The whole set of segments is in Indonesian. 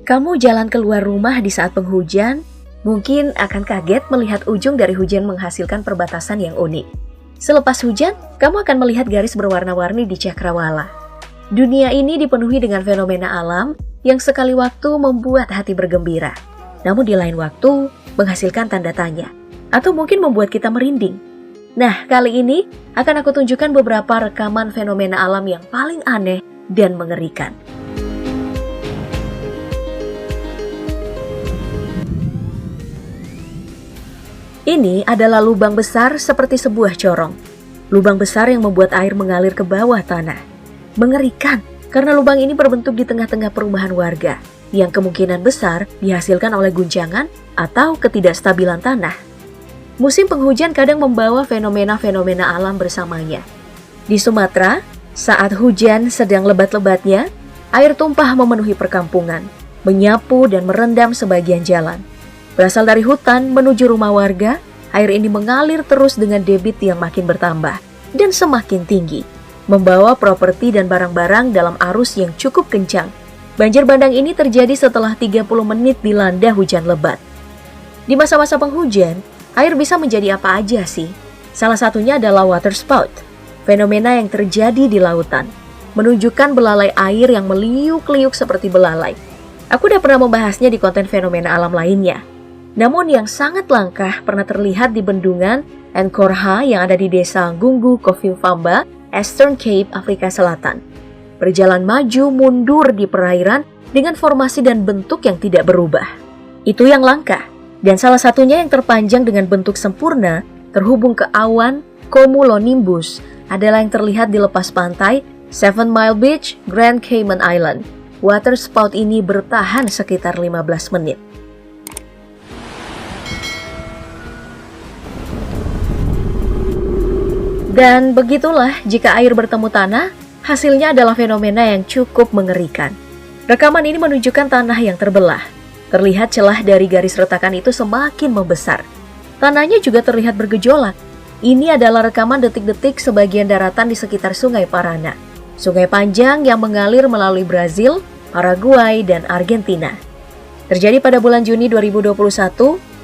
Kamu jalan keluar rumah di saat penghujan, mungkin akan kaget melihat ujung dari hujan menghasilkan perbatasan yang unik. Selepas hujan, kamu akan melihat garis berwarna-warni di cakrawala. Dunia ini dipenuhi dengan fenomena alam yang sekali waktu membuat hati bergembira, namun di lain waktu menghasilkan tanda tanya, atau mungkin membuat kita merinding. Nah, kali ini akan aku tunjukkan beberapa rekaman fenomena alam yang paling aneh dan mengerikan. Ini adalah lubang besar seperti sebuah corong. Lubang besar yang membuat air mengalir ke bawah tanah. Mengerikan, karena lubang ini berbentuk di tengah-tengah perumahan warga, yang kemungkinan besar dihasilkan oleh guncangan atau ketidakstabilan tanah. Musim penghujan kadang membawa fenomena-fenomena alam bersamanya. Di Sumatera, saat hujan sedang lebat-lebatnya, air tumpah memenuhi perkampungan, menyapu dan merendam sebagian jalan. Berasal dari hutan menuju rumah warga, air ini mengalir terus dengan debit yang makin bertambah dan semakin tinggi, membawa properti dan barang-barang dalam arus yang cukup kencang. Banjir bandang ini terjadi setelah 30 menit dilanda hujan lebat. Di masa-masa penghujan, air bisa menjadi apa aja sih? Salah satunya adalah water spout, fenomena yang terjadi di lautan, menunjukkan belalai air yang meliuk-liuk seperti belalai. Aku udah pernah membahasnya di konten fenomena alam lainnya. Namun yang sangat langka pernah terlihat di bendungan Nkorha yang ada di desa Gunggu Kofimfamba, Eastern Cape, Afrika Selatan. Berjalan maju mundur di perairan dengan formasi dan bentuk yang tidak berubah. Itu yang langka. Dan salah satunya yang terpanjang dengan bentuk sempurna, terhubung ke awan cumulonimbus, adalah yang terlihat di lepas pantai 7 Mile Beach, Grand Cayman Island. Water spout ini bertahan sekitar 15 menit. Dan begitulah jika air bertemu tanah, hasilnya adalah fenomena yang cukup mengerikan. Rekaman ini menunjukkan tanah yang terbelah. Terlihat celah dari garis retakan itu semakin membesar. Tanahnya juga terlihat bergejolak. Ini adalah rekaman detik-detik sebagian daratan di sekitar Sungai Parana, sungai panjang yang mengalir melalui Brazil, Paraguay, dan Argentina. Terjadi pada bulan Juni 2021,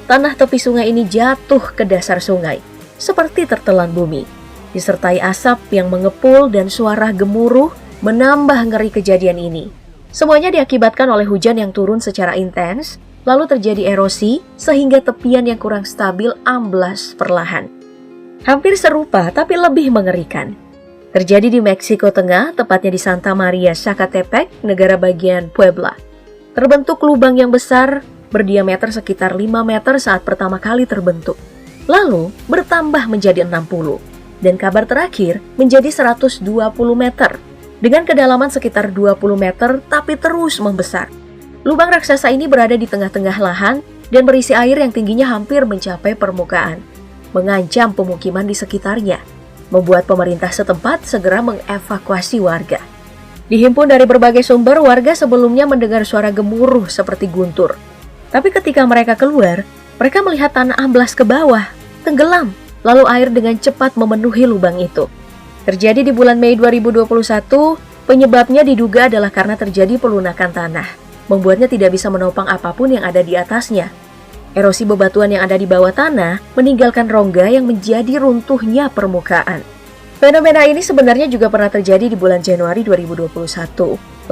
tanah tepi sungai ini jatuh ke dasar sungai, seperti tertelan bumi. Disertai asap yang mengepul dan suara gemuruh menambah ngeri kejadian ini. Semuanya diakibatkan oleh hujan yang turun secara intens, lalu terjadi erosi sehingga tepian yang kurang stabil amblas perlahan. Hampir serupa tapi lebih mengerikan. Terjadi di Meksiko Tengah, tepatnya di Santa Maria, Zacatepec, negara bagian Puebla. Terbentuk lubang yang besar berdiameter sekitar 5 meter saat pertama kali terbentuk. Lalu bertambah menjadi 60. Dan kabar terakhir menjadi 120 meter, dengan kedalaman sekitar 20 meter tapi terus membesar. Lubang raksasa ini berada di tengah-tengah lahan dan berisi air yang tingginya hampir mencapai permukaan, mengancam pemukiman di sekitarnya, membuat pemerintah setempat segera mengevakuasi warga. Dihimpun dari berbagai sumber, warga sebelumnya mendengar suara gemuruh seperti guntur. Tapi ketika mereka keluar, mereka melihat tanah amblas ke bawah, tenggelam. Lalu air dengan cepat memenuhi lubang itu. Terjadi di bulan Mei 2021, penyebabnya diduga adalah karena terjadi pelunakan tanah, membuatnya tidak bisa menopang apapun yang ada di atasnya. Erosi bebatuan yang ada di bawah tanah meninggalkan rongga yang menjadi runtuhnya permukaan. Fenomena ini sebenarnya juga pernah terjadi di bulan Januari 2021.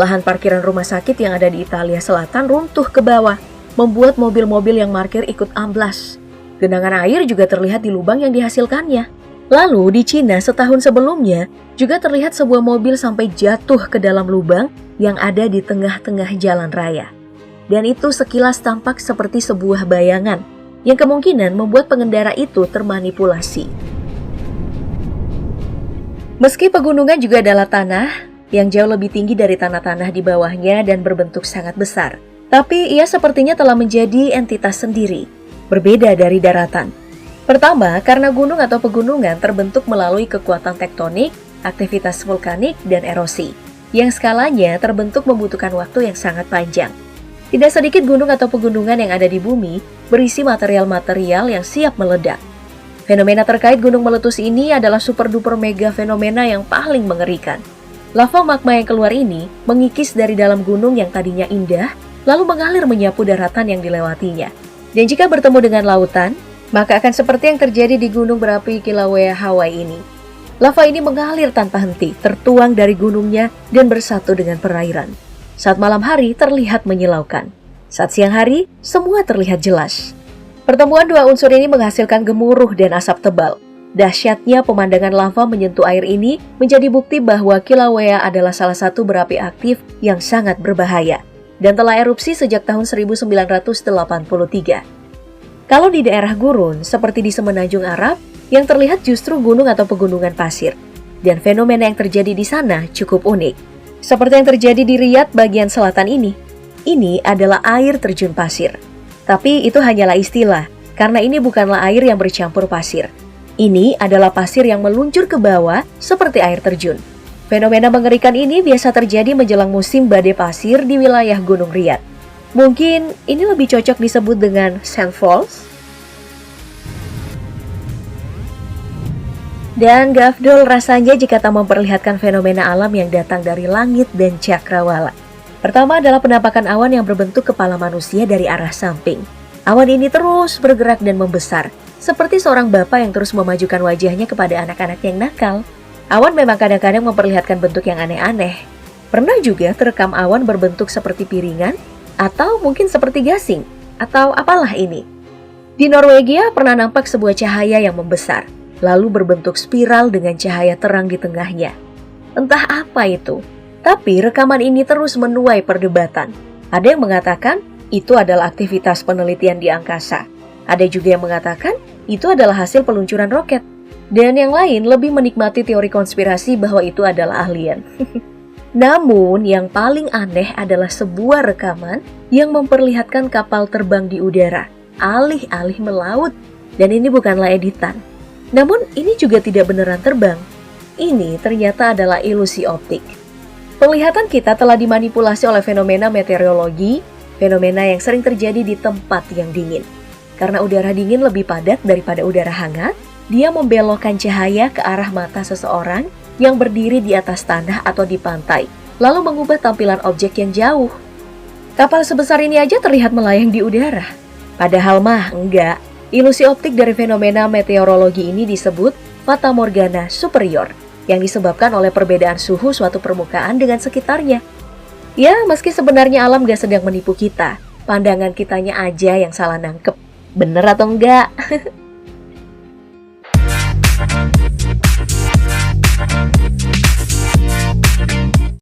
Lahan parkiran rumah sakit yang ada di Italia Selatan runtuh ke bawah, membuat mobil-mobil yang parkir ikut amblas. Genangan air juga terlihat di lubang yang dihasilkannya. Lalu di Cina setahun sebelumnya juga terlihat sebuah mobil sampai jatuh ke dalam lubang yang ada di tengah-tengah jalan raya. Dan itu sekilas tampak seperti sebuah bayangan yang kemungkinan membuat pengendara itu termanipulasi. Meski pegunungan juga adalah tanah yang jauh lebih tinggi dari tanah-tanah di bawahnya dan berbentuk sangat besar, tapi ia sepertinya telah menjadi entitas sendiri. Berbeda dari daratan. Pertama, karena gunung atau pegunungan terbentuk melalui kekuatan tektonik, aktivitas vulkanik, dan erosi, yang skalanya terbentuk membutuhkan waktu yang sangat panjang. Tidak sedikit gunung atau pegunungan yang ada di bumi berisi material-material yang siap meledak. Fenomena terkait gunung meletus ini adalah super-duper mega fenomena yang paling mengerikan. Lava magma yang keluar ini mengikis dari dalam gunung yang tadinya indah, lalu mengalir menyapu daratan yang dilewatinya. Dan jika bertemu dengan lautan, maka akan seperti yang terjadi di gunung berapi Kilauea Hawaii ini. Lava ini mengalir tanpa henti, tertuang dari gunungnya dan bersatu dengan perairan. Saat malam hari terlihat menyilaukan. Saat siang hari, semua terlihat jelas. Pertemuan dua unsur ini menghasilkan gemuruh dan asap tebal. Dahsyatnya pemandangan lava menyentuh air ini menjadi bukti bahwa Kilauea adalah salah satu berapi aktif yang sangat berbahaya dan telah erupsi sejak tahun 1983. Kalau di daerah gurun, seperti di Semenanjung Arab, yang terlihat justru gunung atau pegunungan pasir. Dan fenomena yang terjadi di sana cukup unik. Seperti yang terjadi di Riyadh bagian selatan ini. Ini adalah air terjun pasir. Tapi itu hanyalah istilah, karena ini bukanlah air yang bercampur pasir. Ini adalah pasir yang meluncur ke bawah seperti air terjun. Fenomena mengerikan ini biasa terjadi menjelang musim badai pasir di wilayah Gunung Riyadh. Mungkin ini lebih cocok disebut dengan Sand Falls. Dan gak afdol rasanya jika tak memperlihatkan fenomena alam yang datang dari langit dan cakrawala. Pertama adalah penampakan awan yang berbentuk kepala manusia dari arah samping. Awan ini terus bergerak dan membesar, seperti seorang bapak yang terus memajukan wajahnya kepada anak-anak yang nakal. Awan memang kadang-kadang memperlihatkan bentuk yang aneh-aneh. Pernah juga terekam awan berbentuk seperti piringan, atau mungkin seperti gasing, atau apalah ini. Di Norwegia pernah nampak sebuah cahaya yang membesar, lalu berbentuk spiral dengan cahaya terang di tengahnya. Entah apa itu, tapi rekaman ini terus menuai perdebatan. Ada yang mengatakan itu adalah aktivitas penelitian di angkasa. Ada juga yang mengatakan itu adalah hasil peluncuran roket. Dan yang lain lebih menikmati teori konspirasi bahwa itu adalah alien. Namun yang paling aneh adalah sebuah rekaman yang memperlihatkan kapal terbang di udara, alih-alih melaut. Dan ini bukanlah editan. Namun ini juga tidak beneran terbang. Ini ternyata adalah ilusi optik. Penglihatan kita telah dimanipulasi oleh fenomena meteorologi, fenomena yang sering terjadi di tempat yang dingin. Karena udara dingin lebih padat daripada udara hangat, dia membelokkan cahaya ke arah mata seseorang yang berdiri di atas tanah atau di pantai, lalu mengubah tampilan objek yang jauh. Kapal sebesar ini aja terlihat melayang di udara. Padahal mah enggak. Ilusi optik dari fenomena meteorologi ini disebut fatamorgana superior, yang disebabkan oleh perbedaan suhu suatu permukaan dengan sekitarnya. Ya, meski sebenarnya alam gak sedang menipu kita, pandangan kitanya aja yang salah nangkep. Bener atau enggak?